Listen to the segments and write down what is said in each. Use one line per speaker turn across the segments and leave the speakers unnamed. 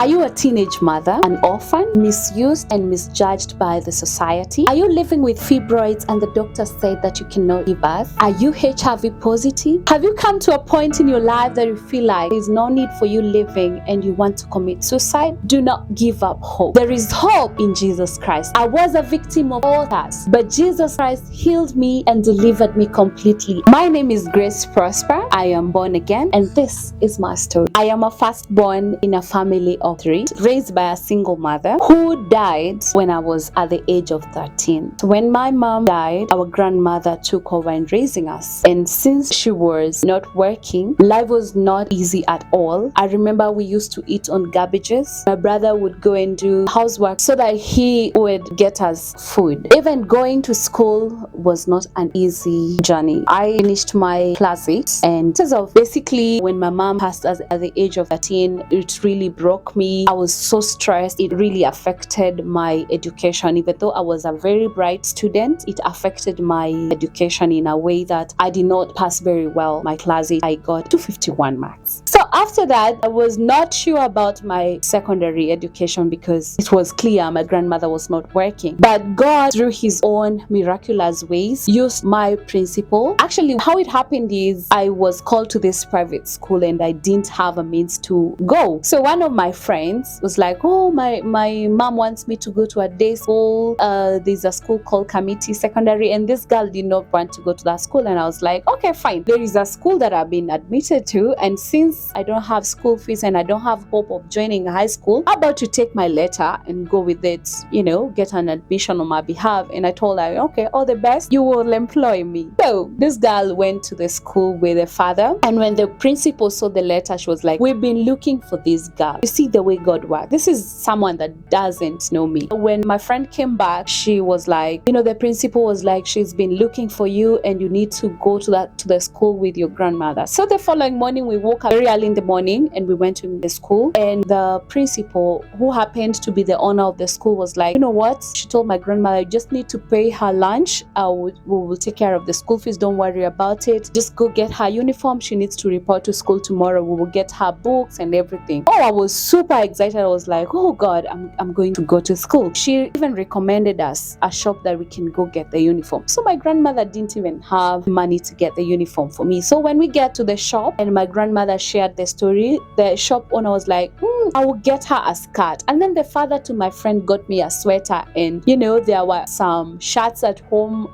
Are you a teenage mother, an orphan, misused and misjudged by the society? Are you living with fibroids and the doctor said that you cannot give birth? Are you HIV positive? Have you come to a point in your life that you feel like there is no need for you living and you want to commit suicide? Do not give up hope. There is hope in Jesus Christ. I was a victim of all that, but Jesus Christ healed me and delivered me completely. My name is Grace Prosper. I am born again, and this is my story. I am a firstborn in a family of 3, raised by a single mother who died when I was at the age of 13. When my mom died, our grandmother took over in raising us. And since she was not working, life was not easy at all. I remember we used to eat on garbages. My brother would go and do housework so that he would get us food. Even going to school was not an easy journey. I finished my class 8, and because of basically when my mom passed us at the age of 13, it really broke me. I was so stressed. It really affected my education. Even though I was a very bright student, it affected my education in a way that I did not pass very well. My class 8, I got 251 marks. So after that, I was not sure about my secondary education because it was clear my grandmother was not working. But God, through his own miraculous ways, used my principal. Actually, how it happened is I was called to this private school and I didn't have a means to go. So one of my friends was like, oh, my mom wants me to go to a day school. There's a school called Kamiti Secondary, and this girl did not want to go to that school. And I was like, okay, fine. There is a school that I've been admitted to, and since I don't have school fees and I don't have hope of joining a high school, how about you take my letter and go with it, get an admission on my behalf? And I told her, okay, all the best, you will employ me. So this girl went to the school with her father, and when the principal saw the letter, she was like, we've been looking for this girl. You see the way God works. This is someone that doesn't know me. When my friend came back, she was like, the principal was like, she's been looking for you and you need to go to the school with your grandmother. So the following morning, we woke up very early in the morning and we went to the school, and the principal, who happened to be the owner of the school, was like, you know what? She told my grandmother, you just need to pay her lunch. We will take care of the school fees. Don't worry about it. Just go get her uniform. She needs to report to school tomorrow. We will get her books and everything. Oh, I was super excited. I was like, oh God, I'm going to go to school. She even recommended us a shop that we can go get the uniform. So my grandmother didn't even have money to get the uniform for me. So when we get to the shop and my grandmother shared the story, the shop owner was like, I will get her a skirt. And then the father to my friend got me a sweater, and there were some shirts at home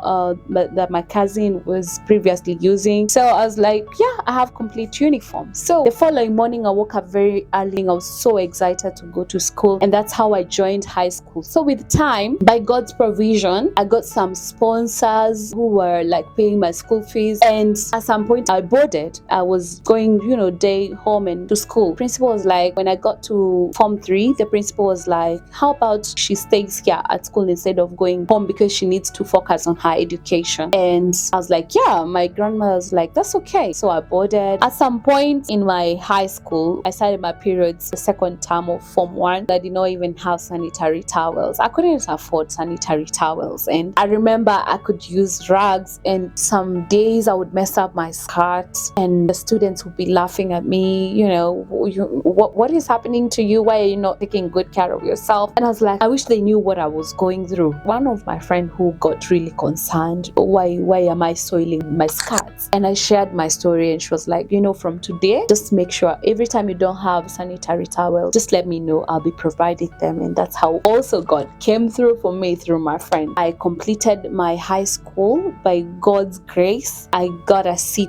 that my cousin was previously using. So I was like, yeah, I have complete uniform. So the following morning, I woke up very early. I was so excited to go to school, and that's how I joined high school. So with time, by God's provision, I got some sponsors who were like paying my school fees, and at some point I boarded. I was going day home and to school. Principal was like, when I got to Form 3, the principal was like, how about she stays here at school instead of going home because she needs to focus on her education? And I was like, yeah. My grandma was like, that's okay. So I boarded. At some point in my high school, I started my periods the second term of Form 1. I did not even have sanitary towels. I couldn't afford sanitary towels, and I remember I could use rags, and some days I would mess up my skirt and the students would be laughing at me, what is happening to you? Why are you not taking good care of yourself? And I was like, I wish they knew what I was going through. One of my friends who got really concerned, why am I soiling my skirts? And I shared my story, and she was like, from today, just make sure every time you don't have sanitary towels, just let me know. I'll be providing them. And that's how also God came through for me through my friend. I completed my high school by God's grace. I got a C+.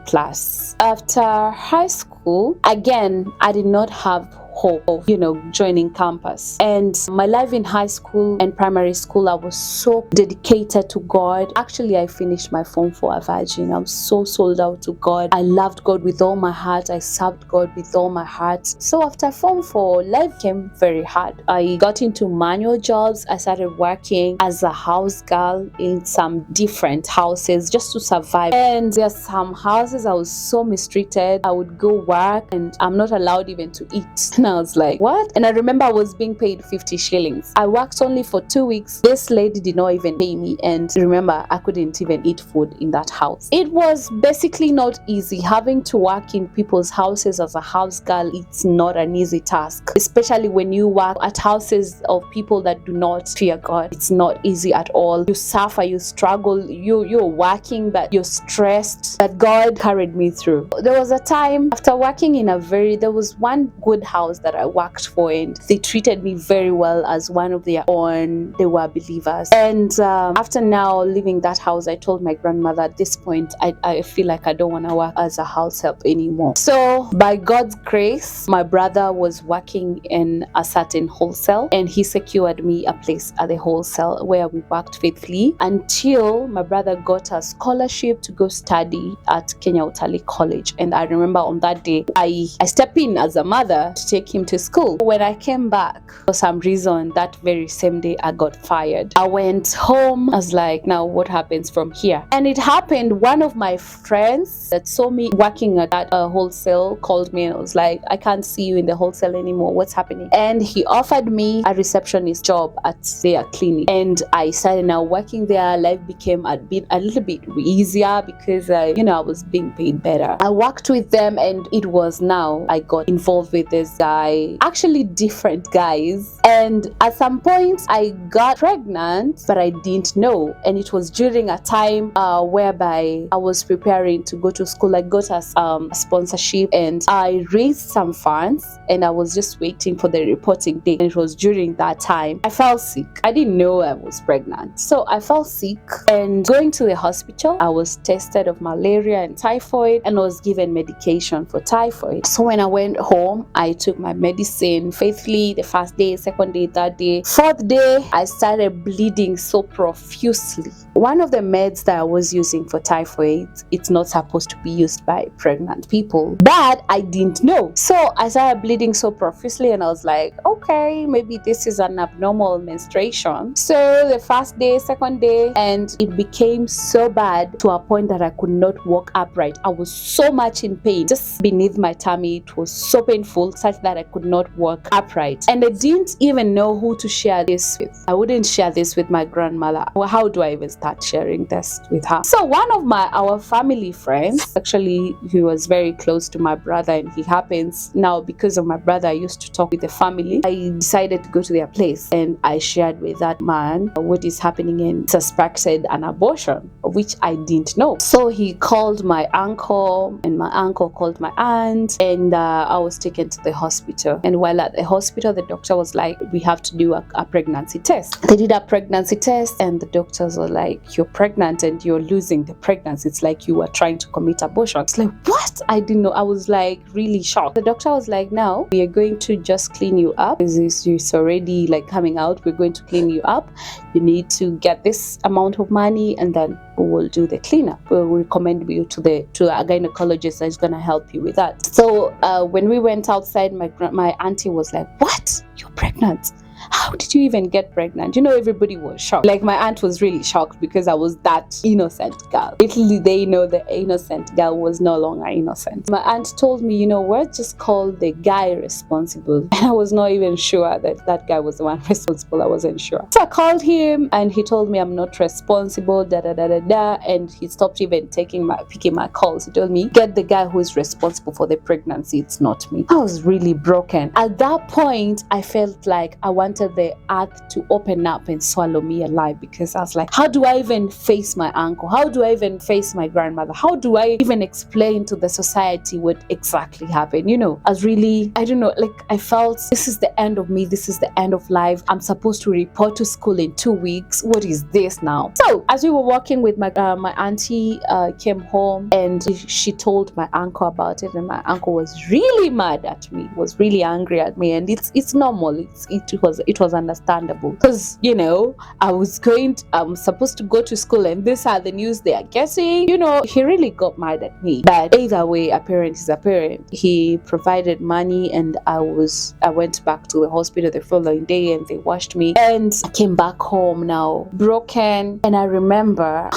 After high school, again, I did not have hope of joining campus. And my life in high school and primary school, I was so dedicated to God. Actually, I finished my Form 4 a virgin. I'm so sold out to God. I loved God with all my heart. I served God with all my heart. So after Form 4, life came very hard. I got into manual jobs. I started working as a house girl in some different houses just to survive. And there are some houses I was so mistreated. I would go work and I'm not allowed even to eat. I was like, what? And I remember I was being paid 50 shillings. I worked only for 2 weeks. This lady did not even pay me, and remember, I couldn't even eat food in that house. It was basically not easy. Having to work in people's houses as a house girl, it's not an easy task, especially when you work at houses of people that do not fear God. It's not easy at all. You suffer, you struggle, you're working, but you're stressed. But God carried me through. There was a time after working in there was one good house that I worked for, and they treated me very well as one of their own. They were believers. And after now leaving that house, I told my grandmother, at this point, I feel like I don't want to work as a house help anymore. So by God's grace, my brother was working in a certain wholesale, and he secured me a place at the wholesale where we worked faithfully until my brother got a scholarship to go study at Kenya Utali College. And I remember on that day, I stepped in as a mother to take him to school. When I came back, for some reason, that very same day, I got fired. I went home. I was like, now what happens from here? And it happened, one of my friends that saw me working at that wholesale called me and was like, I can't see you in the wholesale anymore. What's happening? And he offered me a receptionist job at their clinic. And I started now working there. Life became a little bit easier because I was being paid better. I worked with them, and it was now I got involved with this guy, actually different guys. And at some point I got pregnant, but I didn't know. And it was during a time whereby I was preparing to go to school. I got a sponsorship, and I raised some funds, and I was just waiting for the reporting date. And it was during that time I fell sick. I didn't know I was pregnant, so I fell sick, and going to the hospital, I was tested of malaria and typhoid, and was given medication for typhoid. So when I went home, I took my medicine faithfully. The first day, second day, third day, fourth day, I started bleeding so profusely. One of the meds that I was using for typhoid, it's not supposed to be used by pregnant people, but I didn't know. So I started bleeding so profusely, and I was like, okay, maybe this is an abnormal menstruation. So the first day, second day, and it became so bad to a point that I could not walk upright. I was so much in pain just beneath my tummy. It was so painful, such that I could not walk upright. And I didn't even know who to share this with. I wouldn't share this with my grandmother. Well, how do I even start sharing this with her? So one of our family friends, actually, he was very close to my brother, and he happens now, because of my brother, I used to talk with the family. I decided to go to their place, and I shared with that man what is happening, and suspected an abortion, of which I didn't know. So he called my uncle, and my uncle called my aunt, and I was taken to the hospital. And while at the hospital, the doctor was like, we have to do a pregnancy test. They did a pregnancy test, and the doctors were like, you're pregnant and you're losing the pregnancy. It's like you were trying to commit abortion. It's like, what? I didn't know. I was like really shocked. The doctor was like, now we are going to just clean you up. It's already like coming out. We're going to clean you up. You need to get this amount of money, and then we will do the cleanup. We'll recommend you to a gynecologist that's going to help you with that. So when we went outside, my auntie was like, what? You're pregnant? How did you even get pregnant? Everybody was shocked. Like, my aunt was really shocked because I was that innocent girl. Literally, they know the innocent girl was no longer innocent. My aunt told me, what? Just call the guy responsible. And I was not even sure that guy was the one responsible. I wasn't sure. So I called him, and he told me I'm not responsible, and he stopped even picking my calls. He told me, get the guy who is responsible for the pregnancy. It's not me. I was really broken. At that point, I felt like I wanted the earth to open up and swallow me alive, because I was like, how do I even face my uncle? How do I even face my grandmother? How do I even explain to the society what exactly happened? I was really, I don't know, like, I felt this is the end of me. This is the end of life. I'm supposed to report to school in 2 weeks. What is this now? So as we were walking with my auntie came home, and she told my uncle about it, and my uncle was really mad at me, was really angry at me. And it's normal. It was it was understandable, because I'm supposed to go to school, and these are the news they are getting. He really got mad at me. But either way, a parent is a parent. He provided money, and I went back to the hospital the following day, and they washed me, and I came back home now broken. And I remember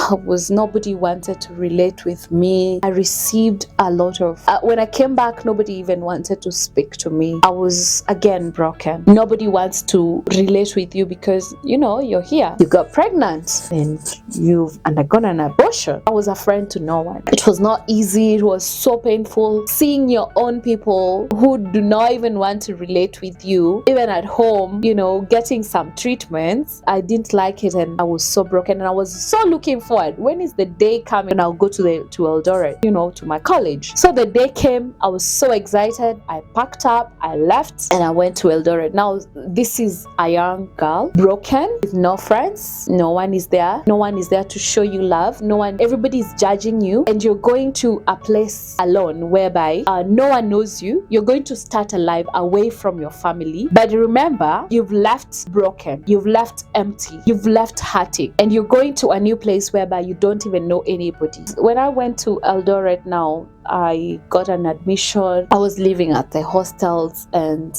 nobody wanted to relate with me. I received a lot of when I came back, nobody even wanted to speak to me. I was again broken. Nobody wants to relate with you because you're here, you got pregnant, and you've undergone an abortion. I was a friend to no one. It was not easy. It was so painful seeing your own people who do not even want to relate with you, even at home, getting some treatments. I didn't like it, and I was so broken, and I was so looking forward, when is the day coming and I'll go to Eldoret, to my college. So the day came. I was so excited. I packed up, I left, and I went to Eldoret. Now this is a young girl, broken, with no friends. No one is there. No one is there to show you love. Everybody is judging you, and you're going to a place alone whereby no one knows you. You're going to start a life away from your family. But remember, you've left broken, you've left empty, you've left hurting, and you're going to a new place whereby you don't even know anybody. When I went to Eldoret now, I got an admission. I was living at the hostels, and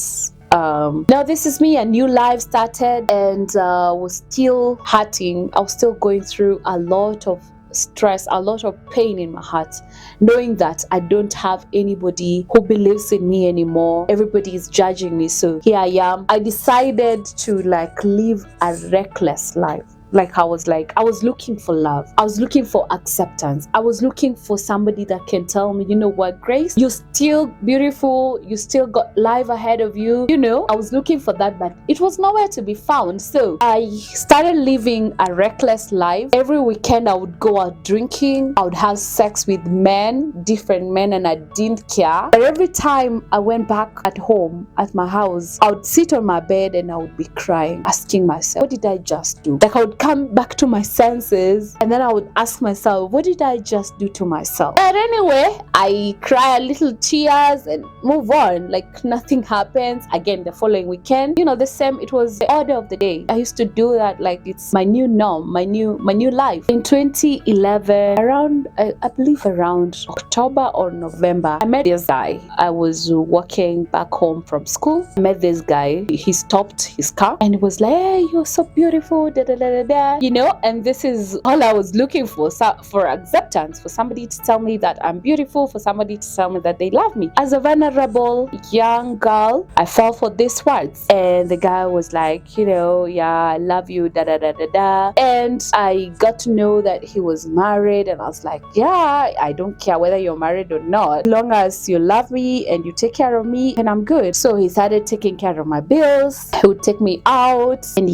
now this is me. A new life started, and was still hurting. I was still going through a lot of stress, a lot of pain in my heart, knowing that I don't have anybody who believes in me anymore. Everybody is judging me. So here I am. I decided to live a reckless life. I was looking for love. I was looking for acceptance. I was looking for somebody that can tell me, what, Grace, you're still beautiful. You still got life ahead of you. I was looking for that, but it was nowhere to be found. So I started living a reckless life. Every weekend I would go out drinking. I would have sex with different men, and I didn't care. But every time I went back at home, at my house, I would sit on my bed and I would be crying, asking myself, what did I just do? I would come back to my senses, and then I would ask myself, what did I just do to myself? But anyway, I cry a little tears and move on, like nothing happens. Again, the following weekend, the same. It was the order of the day. I used to do that like it's my new norm, my new life. In 2011, I believe around October or November, I met this guy. I was walking back home from school. I met this guy. He stopped his car and he was like, hey, you're so beautiful, da da da da da. And this is all I was looking for acceptance, for somebody to tell me that I'm beautiful, for somebody to tell me that they love me. As a vulnerable young girl, I fell for these words, and the guy was like, yeah, I love you, da da da da da. And I got to know that he was married, and I was like, yeah, I don't care whether you're married or not, as long as you love me and you take care of me, and I'm good. So he started taking care of my bills. He would take me out, and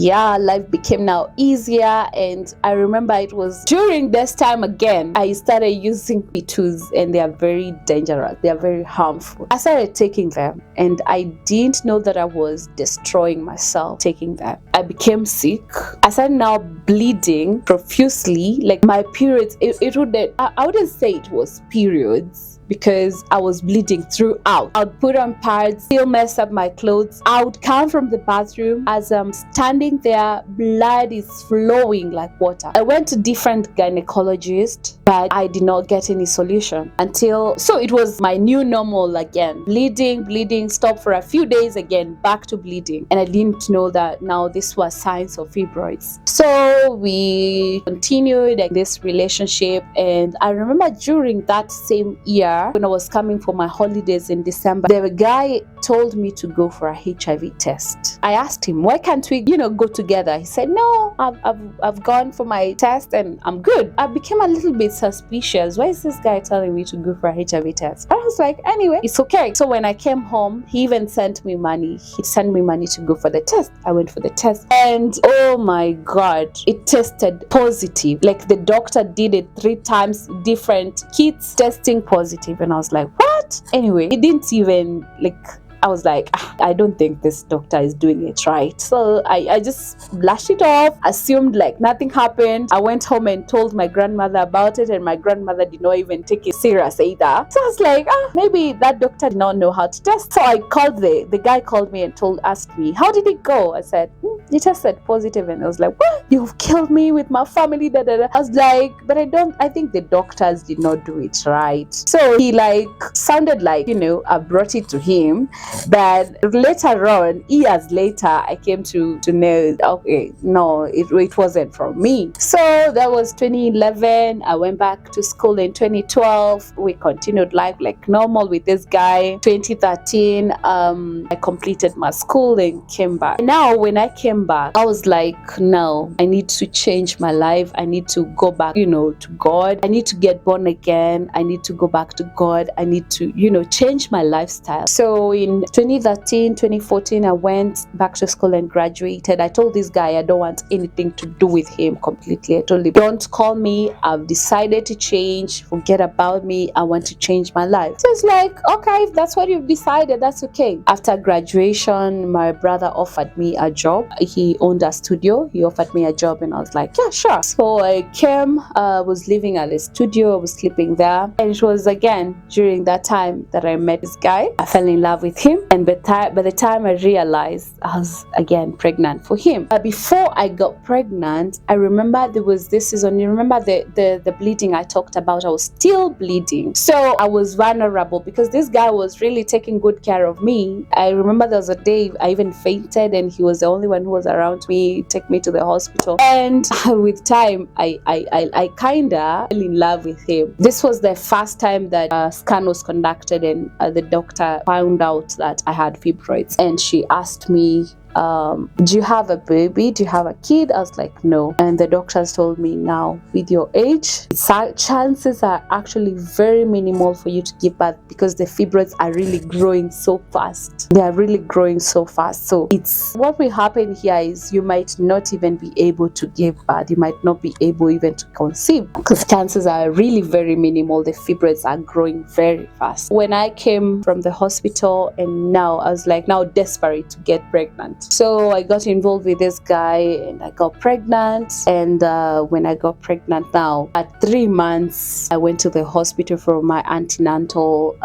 life became now easier. And I remember it was during this time again, I started using P2s, and they are very dangerous. They are very harmful. I started taking them, and I didn't know that I was destroying myself taking them. I became sick. I started now bleeding profusely. Like my periods, I wouldn't say it was periods, because I was bleeding throughout. I would put on pads, still mess up my clothes. I would come from the bathroom. As I'm standing there, blood is flowing like water. I went to different gynecologists, but I did not get any solution so it was my new normal again. Bleeding, stopped for a few days, again back to bleeding. And I didn't know that now this was signs of fibroids. So we continued this relationship, and I remember during that same year, when I was coming for my holidays in December, the guy told me to go for a HIV test. I asked him, why can't we, go together? He said, no, I've gone for my test and I'm good. I became a little bit suspicious. Why is this guy telling me to go for a HIV test? I was like, anyway, it's okay. So when I came home, he even sent me money. He sent me money to go for the test. I went for the test, and oh my God, it tested positive. Like the doctor did it 3 times, different kits testing positive. And I was like, what? Anyway, it didn't even I was like, I don't think this doctor is doing it right. So I just blushed it off, assumed like nothing happened. I went home and told my grandmother about it, and my grandmother did not even take it serious either. So I was like, maybe that doctor did not know how to test. So I called the guy called me and asked me, how did it go? I said, it tested positive. And I was like, what? You've killed me with my family. Da, da, da. I was like, but I think the doctors did not do it right. So he like sounded like, I brought it to him. But later on, years later, I came to know, okay, no, it wasn't from me. So that was 2011. I went back to school in 2012. We continued life like normal with this guy. 2013, I completed my school and came back. Now, when I came back, I was like, no, I need to change my life. I need to go back, to God. I need to get born again. I need to go back to God. I need to, change my lifestyle. So in 2013, 2014, I went back to school and graduated. I told this guy I don't want anything to do with him completely. I told him, don't call me. I've decided to change. Forget about me. I want to change my life. So it's like, okay, if that's what you've decided, that's okay. After graduation, my brother offered me a job. He owned a studio. He offered me a job and I was like, yeah, sure. So I came, was living at the studio. I was sleeping there. And it was again during that time that I met this guy. I fell in love with him. And by the time I realized, I was again pregnant for him. But before I got pregnant, I remember there was this season. You remember the bleeding I talked about? I was still bleeding. So I was vulnerable because this guy was really taking good care of me. I remember there was a day I even fainted and he was the only one who was around me, take me to the hospital. And with time, I kinda fell in love with him. This was the first time that a scan was conducted and the doctor found out that I had fibroids. And she asked me, do you have a baby? Do you have a kid? I was like, no. And the doctors told me, now with your age, chances are actually very minimal for you to give birth because the fibroids are really growing so fast. They are really growing so fast. So it's what will happen here is you might not even be able to give birth. You might not be able even to conceive because chances are really very minimal. The fibroids are growing very fast. When I came from the hospital and now I was like now desperate to get pregnant. So I got involved with this guy and I got pregnant. And when I got pregnant now, at 3 months, I went to the hospital for my antenatal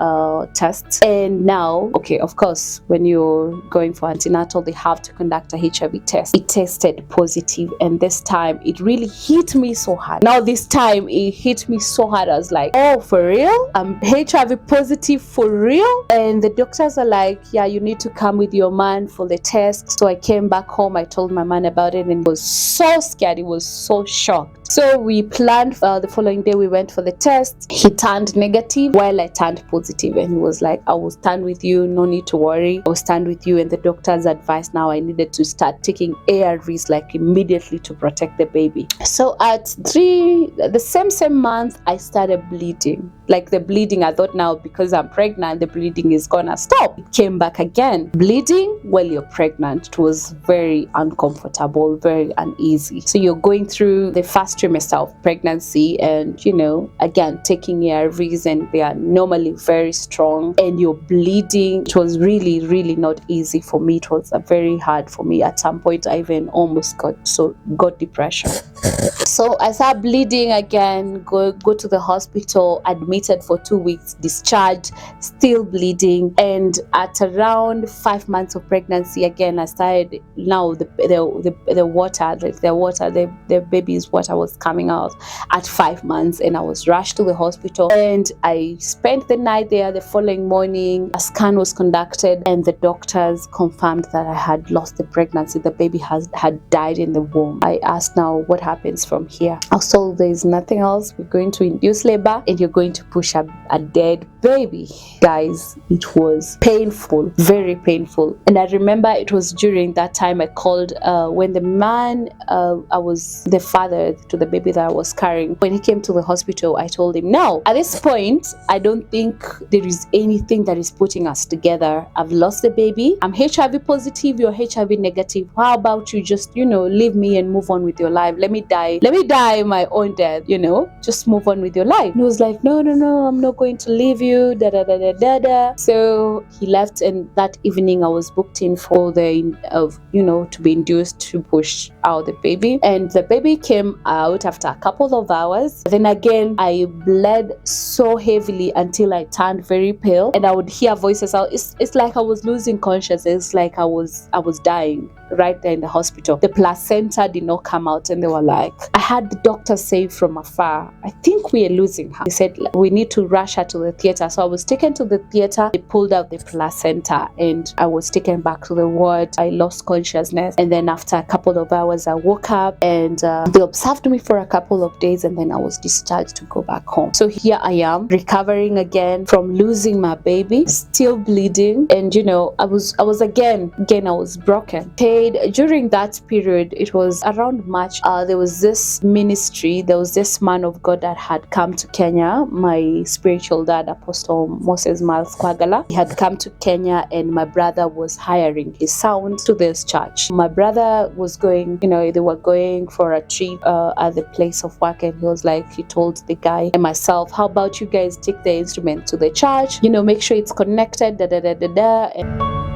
tests. And now, okay, of course, when you're going for antenatal, they have to conduct a HIV test. It tested positive. And this time, it really hit me so hard. Now, this time, it hit me so hard. I was like, oh, for real? I'm HIV positive for real? And the doctors are like, yeah, you need to come with your man for the test. So I came back home, I told my man about it and was so scared, he was so shocked. So we planned the following day, we went for the test. He turned negative while I turned positive and he was like, I will stand with you, no need to worry, I will stand with you. And the doctor's advice now I needed to start taking ARVs like immediately to protect the baby. So at the same month, I started bleeding. Like the bleeding, I thought now because I'm pregnant, the bleeding is gonna stop. It came back again. Bleeding while you're pregnant. It was very uncomfortable, very uneasy. So you're going through the first trimester of pregnancy and, again, taking ARVs and they are normally very strong and you're bleeding. It was really, really not easy for me. It was very hard for me. At some point, I even almost got depression. So I started bleeding again, go to the hospital, admitted for 2 weeks, discharged, still bleeding. And at around 5 months of pregnancy, again, I started, now the baby's water was coming out at 5 months and I was rushed to the hospital and I spent the night there. The following morning, a scan was conducted and the doctors confirmed that I had lost the pregnancy. The baby had died in the womb. I asked now, what happens from here? Also, there's nothing else. We're going to induce labor and you're going to push a dead baby. Guys, it was painful, very painful. And I remember it was during that time I called when the man, I was the father to the baby that I was carrying. When he came to the hospital, I told him, no, at this point, I don't think there is anything that is putting us together. I've lost the baby. I'm HIV positive, you're HIV negative. How about you just, leave me and move on with your life? Let me die let me die my own death, just move on with your life. And he was like, no, no, no, I'm not going to leave you, da da da da da da. So he left, and that evening I was booked in for to be induced to push out the baby. And the baby came out after a couple of hours. Then again, I bled so heavily until I turned very pale, and I would hear voices out. It's like I was losing consciousness. It's like I was dying right there in the hospital. The placenta did not come out, and they were like, I had the doctor say from afar, I think we are losing her. They said we need to rush her to the theater. So I was taken to the theater. They pulled out the placenta, and I was taken back to the ward. I lost consciousness, and then after a couple of hours I woke up, and they observed me for a couple of days, and then I was discharged to go back home. So here I am, recovering again from losing my baby, still bleeding, and I was again I was broken. During that period, it was around March, there was this ministry, there was this man of God that had come to Kenya, my spiritual dad, Apostle Moses Miles Kwagala. He had come to Kenya, and my brother was hiring his sound to this church. My brother was going, they were going for a trip at the place of work, and he told the guy and myself, how about you guys take the instrument to the church, make sure it's connected, da da da da da.